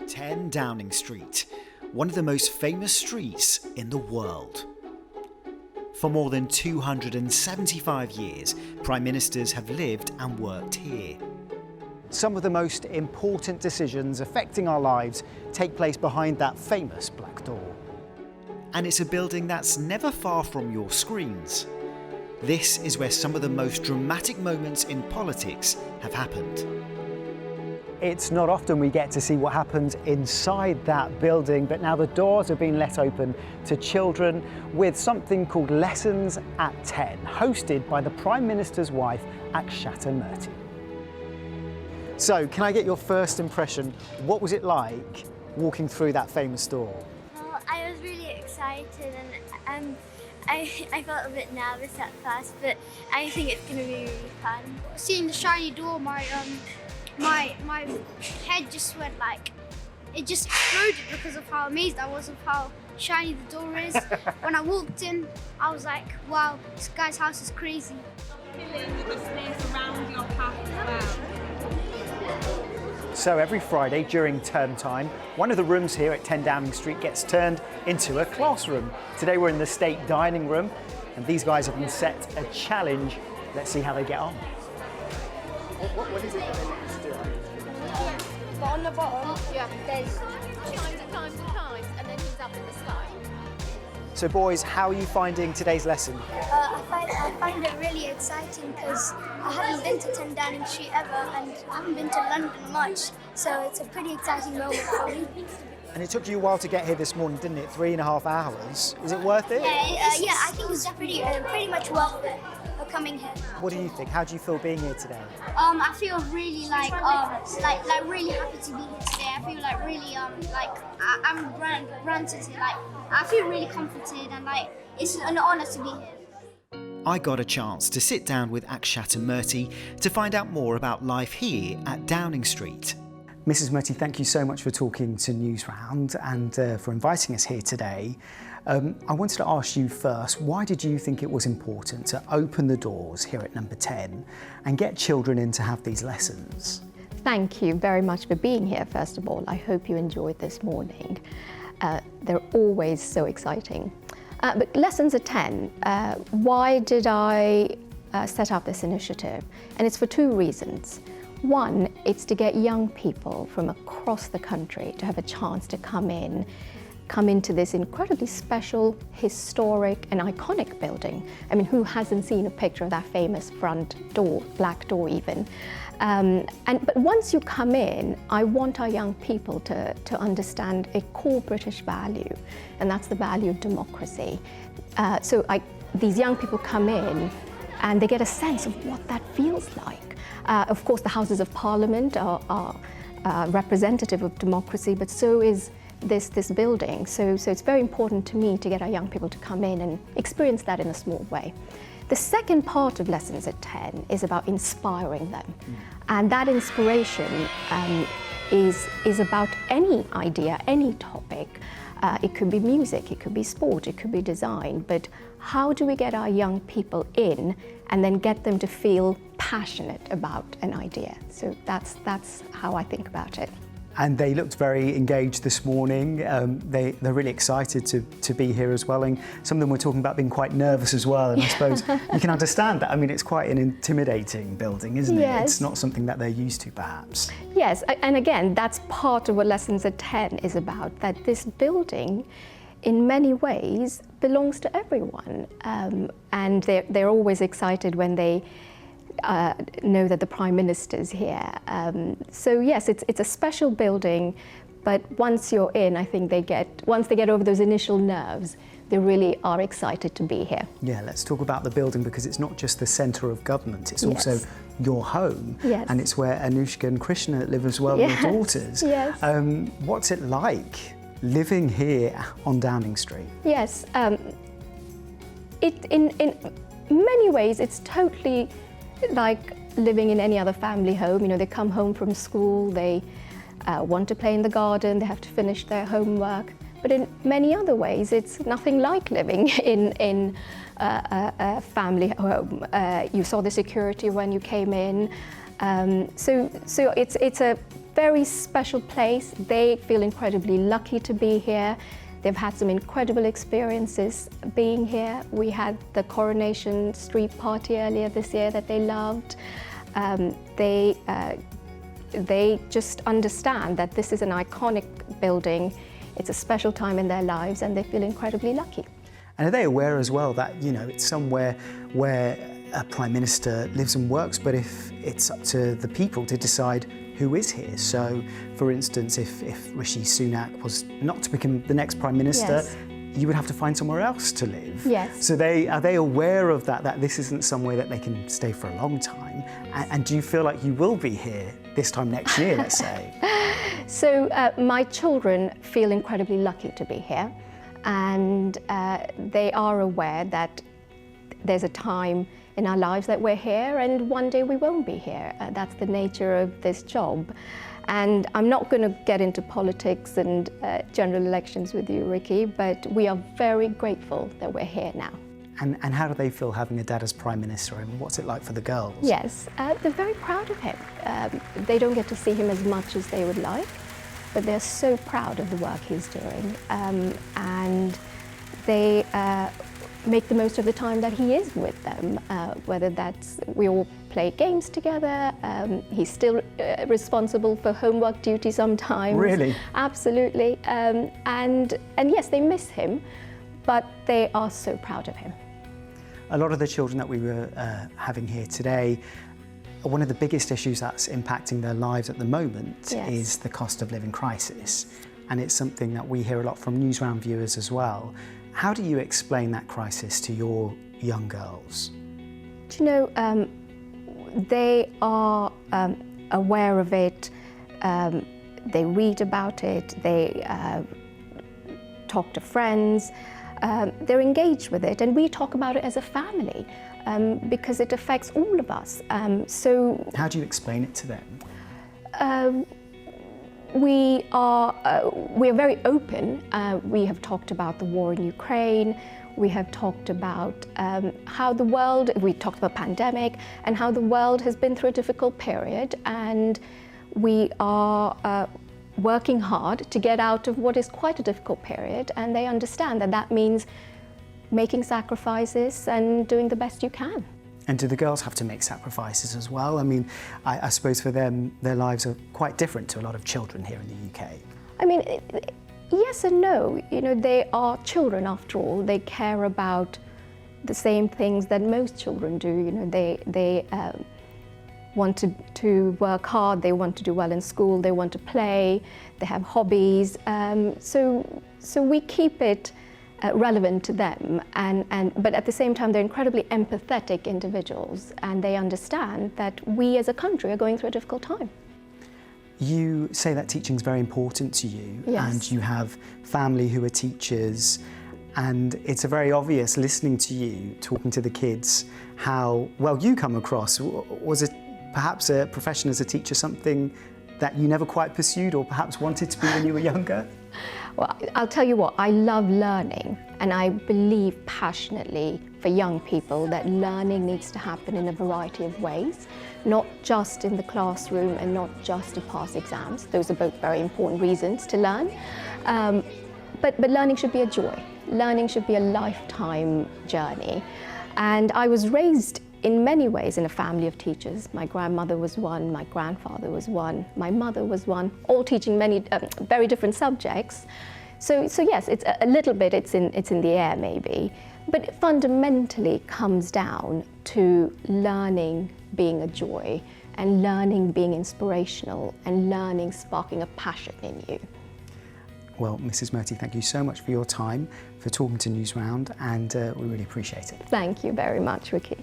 10 Downing Street, one of the most famous streets in the world. For more than 275 years, Prime Ministers have lived and worked here. Some of the most important decisions affecting our lives take place behind that famous black door. And it's a building that's never far from your screens. This is where some of the most dramatic moments in politics have happened. It's not often we get to see what happens inside that building, but now the doors have been let open to children with something called Lessons at 10, hosted by the Prime Minister's wife, Akshata Murty. So, can I get your first impression? What was it like walking through that famous door? Well, I was really excited and I felt a bit nervous at first, but I think it's going to be really fun. Seeing the shiny door, my head just went like, it just exploded because of how amazed I was of how shiny the door is. When I walked in, I was like, wow, this guy's house is crazy. Filling the space around your path as well. So every Friday during term time, one of the rooms here at 10 Downing Street gets turned into a classroom. Today we're in the State Dining Room, and these guys have been set a challenge. Let's see how they get on. What is it that they want us to do? But on the bottom, there's times, and then he's up in the sky. So boys, how are you finding today's lesson? I find it really exciting because I haven't been to 10 Downing Street ever and I haven't been to London much, so it's a pretty exciting moment for me. And it took you a while to get here this morning, didn't it? 3.5 hours. Is it worth it? Yeah, I think it's pretty much worth it for coming here. What do you think? How do you feel being here today? I feel really like really happy to be here today. I feel like really I'm granted to I feel really comforted and like it's an honour to be here. I got a chance to sit down with Akshata Murty to find out more about life here at Downing Street. Mrs. Murty, thank you so much for talking to Newsround and for inviting us here today. I wanted to ask you first, why did you think it was important to open the doors here at number 10 and get children in to have these lessons? Thank you very much for being here, first of all. I hope you enjoyed this morning. They're always so exciting. But Lessons at 10, why did I set up this initiative? And it's for two reasons. One, it's to get young people from across the country to have a chance to come into this incredibly special, historic and iconic building. I mean, who hasn't seen a picture of that famous front door, black door even? But once you come in, I want our young people to understand a core British value, and that's the value of democracy. These young people come in and they get a sense of what that feels like. Of course, the Houses of Parliament are representative of democracy, but so is this building. So it's very important to me to get our young people to come in and experience that in a small way. The second part of Lessons at 10 is about inspiring them. And that inspiration is about any idea, any topic. It could be music, it could be sport, it could be design, but how do we get our young people in and then get them to feel passionate about an idea? So that's how I think about it. And they looked very engaged this morning. They're really excited to be here as well. And some of them were talking about being quite nervous as well. And I suppose you can understand that. I mean, it's quite an intimidating building, isn't it? It's not something that they're used to, perhaps. Yes, and again, that's part of what Lessons at 10 is about, that this building, in many ways, belongs to everyone. And they're always excited when they know that the Prime Minister's here. So yes, it's a special building, but once you're in, I think once they get over those initial nerves, they really are excited to be here. Yeah, let's talk about the building, because it's not just the centre of government, it's also your home. Yes. And it's where Anushka and Krishna live as well, your daughters. Yes. What's it like living here on Downing Street? Yes, in many ways it's totally like living in any other family home. You know, they come home from school, they want to play in the garden, they have to finish their homework. But in many other ways, it's nothing like living in a family home. You saw the security when you came in. So it's a very special place. They feel incredibly lucky to be here. They've had some incredible experiences being here. We had the Coronation Street party earlier this year that they loved. They just understand that this is an iconic building. It's a special time in their lives, and they feel incredibly lucky. And are they aware as well that, you know, it's somewhere where a Prime Minister lives and works, but if it's up to the people to decide who is here. So, for instance, if Rishi Sunak was not to become the next Prime Minister, Yes. you would have to find somewhere else to live. Yes. So are they aware of that this isn't somewhere that they can stay for a long time? And do you feel like you will be here this time next year, let's say? So my children feel incredibly lucky to be here, and they are aware that there's a time in our lives that we're here and one day we won't be here. That's the nature of this job. And I'm not going to get into politics and general elections with you, Ricky, but we are very grateful that we're here now. And how do they feel having a dad as Prime Minister, and what's it like for the girls? Yes, they're very proud of him. They don't get to see him as much as they would like, but they're so proud of the work he's doing. And they make the most of the time that he is with them, whether that's we all play games together. He's still responsible for homework duty sometimes. Really? Absolutely. And yes, they miss him, but they are so proud of him. A lot of the children that we were having here today, one of the biggest issues that's impacting their lives at the moment Yes. is the cost of living crisis. And it's something that we hear a lot from Newsround viewers as well. How do you explain that crisis to your young girls? Do you know, they are aware of it, they read about it, they talk to friends, they're engaged with it, and we talk about it as a family because it affects all of us. So How do you explain it to them? we are very open. We have talked about the war in Ukraine. We have talked about how the world, we talked about pandemic and how the world has been through a difficult period, and we are working hard to get out of what is quite a difficult period, and they understand that that means making sacrifices and doing the best you can. And do the girls have to make sacrifices as well? I mean, I suppose for them, their lives are quite different to a lot of children here in the UK. I mean, yes and no. You know, they are children after all. They care about the same things that most children do. You know, they want to work hard. They want to do well in school. They want to play. They have hobbies. So we keep it relevant to them, but at the same time they're incredibly empathetic individuals, and they understand that we as a country are going through a difficult time. You say that teaching is very important to you, Yes. and you have family who are teachers, and it's very obvious listening to you, talking to the kids, how well you come across. Was it perhaps a profession as a teacher something that you never quite pursued or perhaps wanted to be when you were younger? Well, I'll tell you what, I love learning, and I believe passionately for young people that learning needs to happen in a variety of ways, not just in the classroom and not just to pass exams. Those are both very important reasons to learn. But learning should be a joy. Learning should be a lifetime journey. And I was raised in many ways in a family of teachers. My grandmother was one, my grandfather was one, my mother was one, all teaching many very different subjects. So yes, it's a little bit, it's in the air maybe, but it fundamentally comes down to learning being a joy, and learning being inspirational, and learning sparking a passion in you. Well, Mrs. Murty, thank you so much for your time, for talking to Newsround, and we really appreciate it. Thank you very much, Ricky.